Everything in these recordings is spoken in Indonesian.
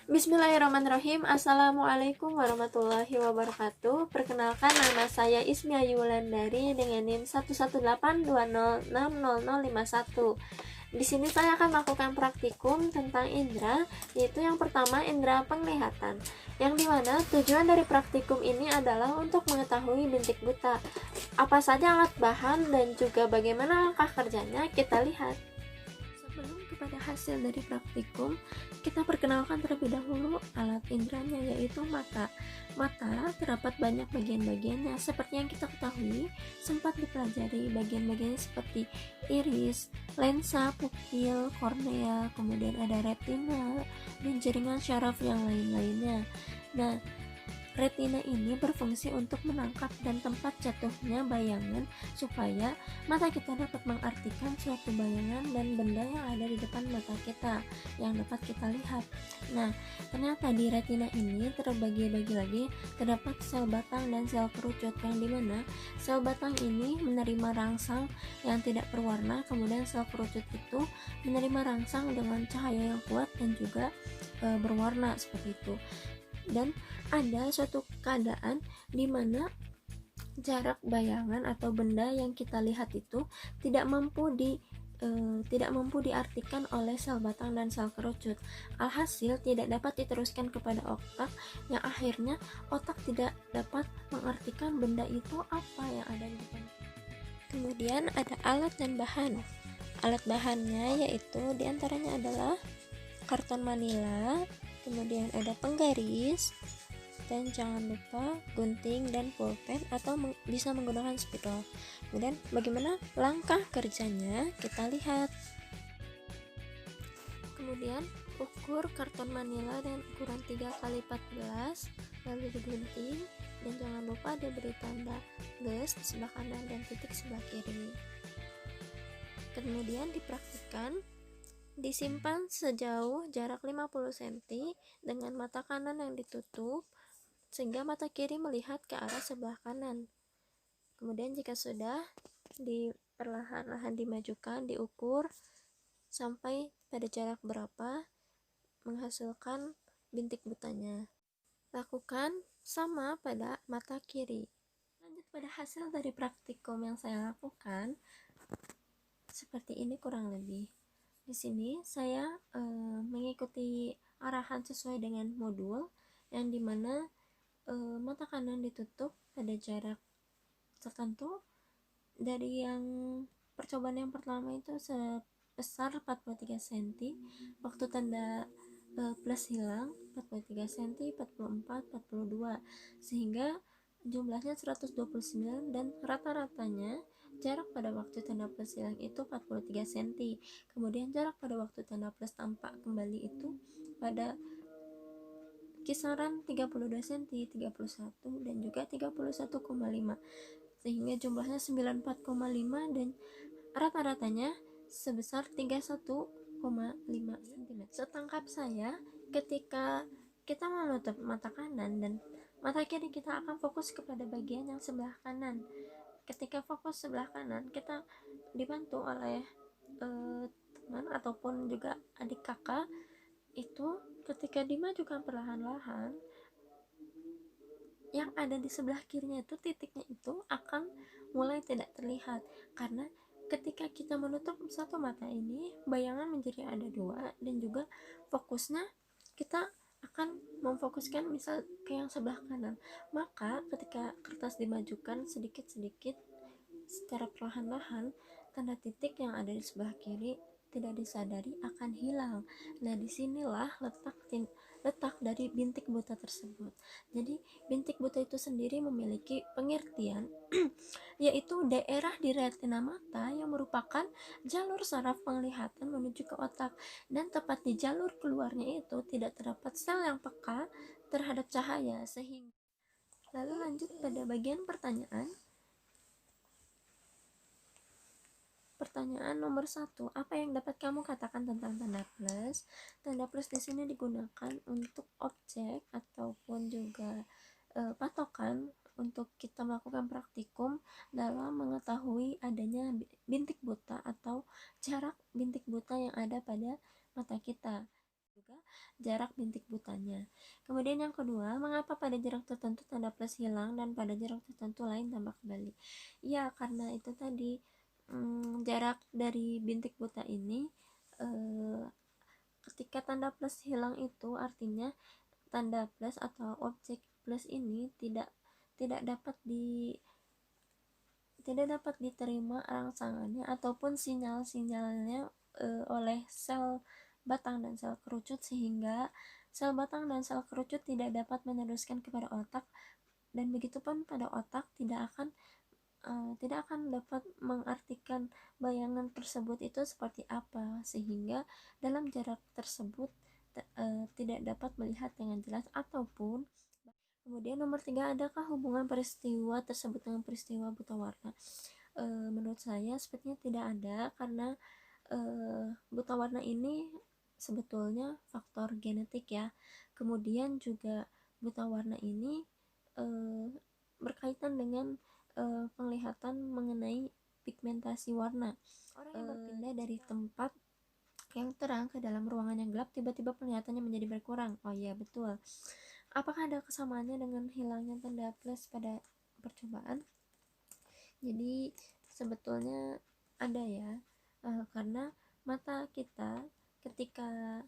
Bismillahirrahmanirrahim. Assalamualaikum warahmatullahi wabarakatuh. Perkenalkan, nama saya Ismi Ayu Wulandari dengan NIM 11820600051. Di sini saya akan melakukan praktikum tentang indera, yaitu yang pertama indera penglihatan. Yang dimana tujuan dari praktikum ini adalah untuk mengetahui bintik buta. Apa saja alat bahan dan juga bagaimana langkah kerjanya, kita lihat. Sebelum kepada hasil dari praktikum, kita perkenalkan terlebih dahulu alat inderanya, yaitu mata. Mata terdapat banyak bagian-bagiannya. Seperti yang kita ketahui, sempat dipelajari bagian-bagiannya seperti iris, lensa, pupil, kornea, kemudian ada retina, dan jaringan syaraf yang lain-lainnya. Nah, retina ini berfungsi untuk menangkap dan tempat jatuhnya bayangan supaya mata kita dapat mengartikan suatu bayangan dan benda yang ada di depan mata kita yang dapat kita lihat. Nah, ternyata di retina ini terbagi-bagi lagi, terdapat sel batang dan sel kerucut, yang dimana sel batang ini menerima rangsang yang tidak berwarna, kemudian sel kerucut itu menerima rangsang dengan cahaya yang kuat dan juga berwarna seperti itu. Dan ada suatu keadaan di mana jarak bayangan atau benda yang kita lihat itu tidak mampu diartikan oleh sel batang dan sel kerucut. Alhasil tidak dapat diteruskan kepada otak, yang akhirnya otak tidak dapat mengartikan benda itu apa yang ada di depan. Kemudian ada alat dan bahan. Alat bahannya yaitu diantaranya adalah karton manila, kemudian ada penggaris, dan jangan lupa gunting dan pulpen atau bisa menggunakan spidol. Kemudian bagaimana langkah kerjanya, kita lihat. Kemudian ukur karton manila dengan ukuran 3x14, lalu digunting, dan jangan lupa diberi tanda plus di sebelah kanan dan titik sebelah kiri. Kemudian dipraktikkan. Disimpan sejauh jarak 50 cm dengan mata kanan yang ditutup sehingga mata kiri melihat ke arah sebelah kanan. Kemudian jika sudah, perlahan-lahan dimajukan, diukur sampai pada jarak berapa menghasilkan bintik butanya. Lakukan sama pada mata kiri. Lanjut pada hasil dari praktikum yang saya lakukan. Seperti ini kurang lebih. Di sini saya mengikuti arahan sesuai dengan modul, yang dimana mata kanan ditutup pada jarak tertentu. Dari yang percobaan yang pertama itu sebesar 43 cm, waktu tanda plus hilang 43 cm, 44, 42, sehingga jumlahnya 129, dan rata-ratanya jarak pada waktu tanda plus hilang itu 43 cm. Kemudian jarak pada waktu tanda plus tampak kembali itu pada kisaran 32 cm, 31, dan juga 31,5, sehingga jumlahnya 94,5, dan rata-ratanya sebesar 31,5 cm. Setangkap saya, ketika kita menutup mata kanan dan mata kiri, kita akan fokus kepada bagian yang sebelah kanan. Ketika fokus sebelah kanan, kita dibantu oleh teman ataupun juga adik kakak. Itu ketika dimajukan perlahan-lahan, yang ada di sebelah kirinya itu, titiknya itu akan mulai tidak terlihat, karena ketika kita menutup satu mata ini, bayangan menjadi ada dua, dan juga fokusnya kita akan memfokuskan misal ke yang sebelah kanan. Maka ketika kertas dimajukan sedikit-sedikit secara perlahan-lahan, tanda titik yang ada di sebelah kiri tidak disadari akan hilang. Nah, disinilah letak dari bintik buta tersebut. Jadi bintik buta itu sendiri memiliki pengertian yaitu daerah di retina mata yang merupakan jalur saraf penglihatan menuju ke otak, dan tepat di jalur keluarnya itu tidak terdapat sel yang peka terhadap cahaya. Sehingga lalu lanjut pada bagian pertanyaan. Pertanyaan nomor 1, apa yang dapat kamu katakan tentang tanda plus? Tanda plus di sini digunakan untuk objek ataupun juga patokan untuk kita melakukan praktikum dalam mengetahui adanya bintik buta atau jarak bintik buta yang ada pada mata kita. juga jarak bintik butanya. Kemudian yang kedua, mengapa pada jarak tertentu tanda plus hilang dan pada jarak tertentu lain tambah kembali? Ya, karena itu tadi jarak dari bintik buta ini ketika tanda plus hilang itu artinya tanda plus atau objek plus ini tidak dapat diterima rangsangannya ataupun sinyal-sinyalnya oleh sel batang dan sel kerucut, sehingga sel batang dan sel kerucut tidak dapat meneruskan kepada otak, dan begitupun pada otak tidak akan dapat mengartikan bayangan tersebut itu seperti apa, sehingga dalam jarak tersebut tidak dapat melihat dengan jelas. Ataupun kemudian nomor 3, adakah hubungan peristiwa tersebut dengan peristiwa buta warna? Menurut saya sepertinya tidak ada, karena buta warna ini sebetulnya faktor genetik ya. Kemudian juga buta warna ini berkaitan dengan penglihatan mengenai pigmentasi warna. Orang yang berpindah dari tempat yang terang ke dalam ruangan yang gelap tiba-tiba penglihatannya menjadi berkurang. Oh iya, betul. Apakah ada kesamaannya dengan hilangnya tanda plus pada percobaan? Jadi sebetulnya ada ya, karena mata kita ketika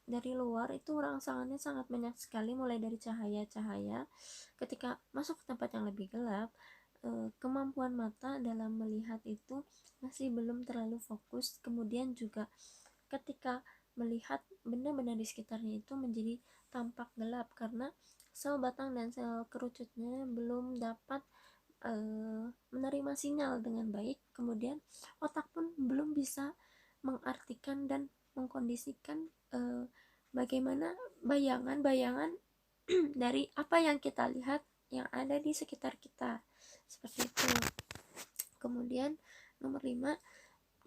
dari luar itu rangsangannya sangat banyak sekali, mulai dari cahaya-cahaya. Ketika masuk ke tempat yang lebih gelap, kemampuan mata dalam melihat itu masih belum terlalu fokus. Kemudian juga ketika melihat benda-benda di sekitarnya itu menjadi tampak gelap, karena sel batang dan sel kerucutnya belum dapat menerima sinyal dengan baik. Kemudian otak pun belum bisa mengartikan dan mengkondisikan bagaimana bayangan-bayangan dari apa yang kita lihat yang ada di sekitar kita, seperti itu. Kemudian nomor 5,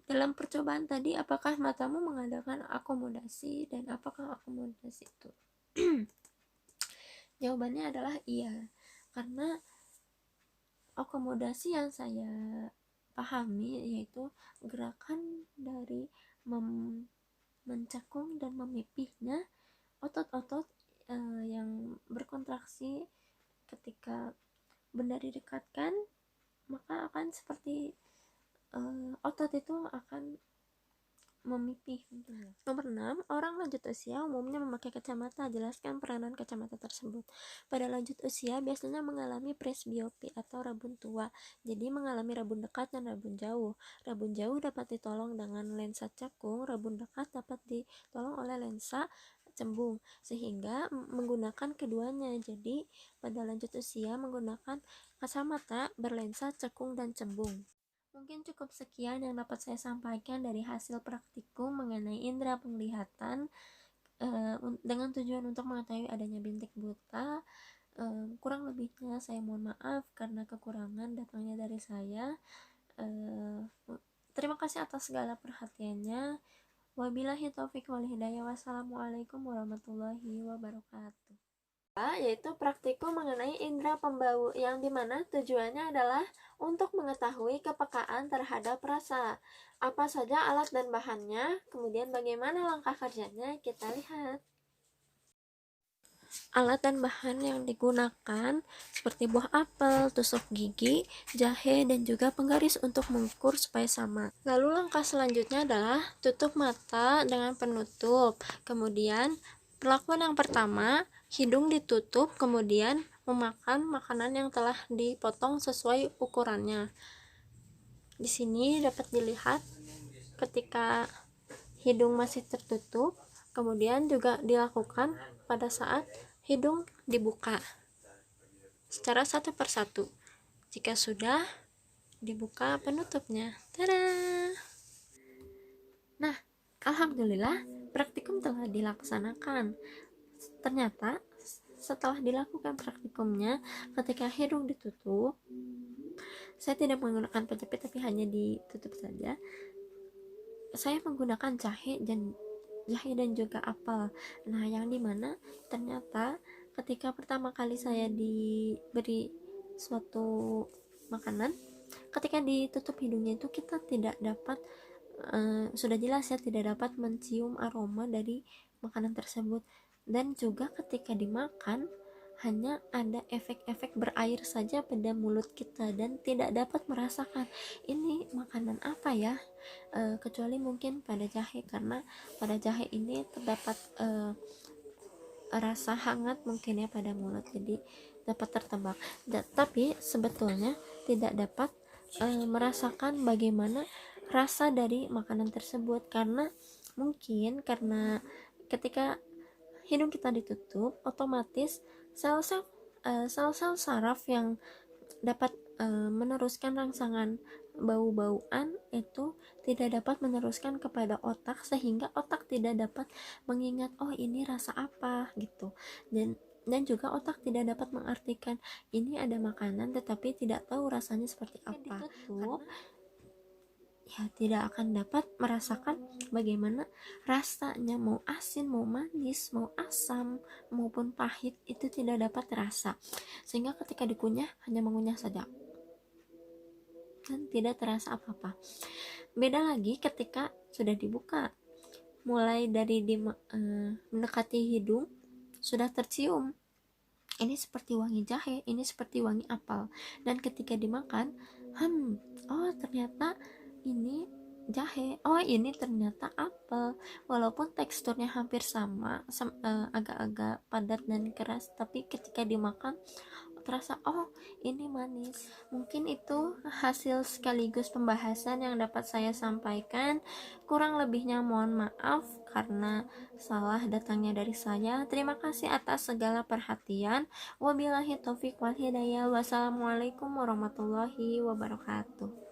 dalam percobaan tadi apakah matamu mengadakan akomodasi, dan apakah akomodasi itu? Jawabannya adalah iya, karena akomodasi yang saya pahami yaitu gerakan dari mencakung dan memipihnya otot-otot yang berkontraksi ketika benda didekatkan, maka akan seperti otot itu akan memipih. Nomor 6, orang lanjut usia umumnya memakai kacamata. Jelaskan peranan kacamata tersebut. Pada lanjut usia biasanya mengalami presbiopi atau rabun tua, jadi mengalami rabun dekat dan rabun jauh. Rabun jauh dapat ditolong dengan lensa cakung, rabun dekat dapat ditolong oleh lensa cembung, sehingga menggunakan keduanya. Jadi pada lanjut usia menggunakan kacamata berlensa cekung dan cembung. Mungkin cukup sekian yang dapat saya sampaikan dari hasil praktikum mengenai indera penglihatan dengan tujuan untuk mengetahui adanya bintik buta. Kurang lebihnya saya mohon maaf karena kekurangan datangnya dari saya. Terima kasih atas segala perhatiannya. Wabillahi taufiq wal hidayah. Wassalamualaikum warahmatullahi wabarakatuh. Yaitu praktikum mengenai indera pembau, yang dimana tujuannya adalah untuk mengetahui kepekaan terhadap rasa. Apa saja alat dan bahannya, kemudian bagaimana langkah kerjanya, kita lihat. Alat dan bahan yang digunakan seperti buah apel, tusuk gigi, jahe, dan juga penggaris untuk mengukur supaya sama. Lalu langkah selanjutnya adalah tutup mata dengan penutup. Kemudian perlakuan yang pertama, hidung ditutup, kemudian memakan makanan yang telah dipotong sesuai ukurannya. Di sini dapat dilihat ketika hidung masih tertutup, kemudian juga dilakukan pada saat hidung dibuka secara satu persatu. Jika sudah, dibuka penutupnya. Tada! Nah, alhamdulillah praktikum telah dilaksanakan. Ternyata setelah dilakukan praktikumnya, ketika hidung ditutup, saya tidak menggunakan penjepit tapi hanya ditutup saja. Saya menggunakan jahe dan juga apel. Nah, yang dimana ternyata ketika pertama kali saya diberi suatu makanan, ketika ditutup hidungnya itu kita tidak dapat sudah jelas ya tidak dapat mencium aroma dari makanan tersebut, dan juga ketika dimakan hanya ada efek-efek berair saja pada mulut kita dan tidak dapat merasakan ini makanan apa ya, kecuali mungkin pada jahe, karena pada jahe ini terdapat rasa hangat mungkin ya pada mulut, jadi dapat tertebak. Tapi sebetulnya tidak dapat merasakan bagaimana rasa dari makanan tersebut, karena mungkin karena ketika hidung kita ditutup, otomatis sel-sel saraf yang dapat meneruskan rangsangan bau-bauan itu tidak dapat meneruskan kepada otak, sehingga otak tidak dapat mengingat oh ini rasa apa gitu, dan juga otak tidak dapat mengartikan ini ada makanan tetapi tidak tahu rasanya seperti apa, ditutup ya tidak akan dapat merasakan bagaimana rasanya, mau asin, mau manis, mau asam, maupun pahit, itu tidak dapat terasa, sehingga ketika dikunyah hanya mengunyah saja dan tidak terasa apa-apa. Beda lagi ketika sudah dibuka, mulai dari mendekati hidung sudah tercium ini seperti wangi jahe, ini seperti wangi apel, dan ketika dimakan oh ternyata ini jahe, oh ini ternyata apel, walaupun teksturnya hampir sama, agak-agak padat dan keras, tapi ketika dimakan terasa oh ini manis. Mungkin itu hasil sekaligus pembahasan yang dapat saya sampaikan, kurang lebihnya mohon maaf karena salah datangnya dari saya. Terima kasih atas segala perhatian. Wabillahi taufik wal hidayah. Wassalamualaikum warahmatullahi wabarakatuh.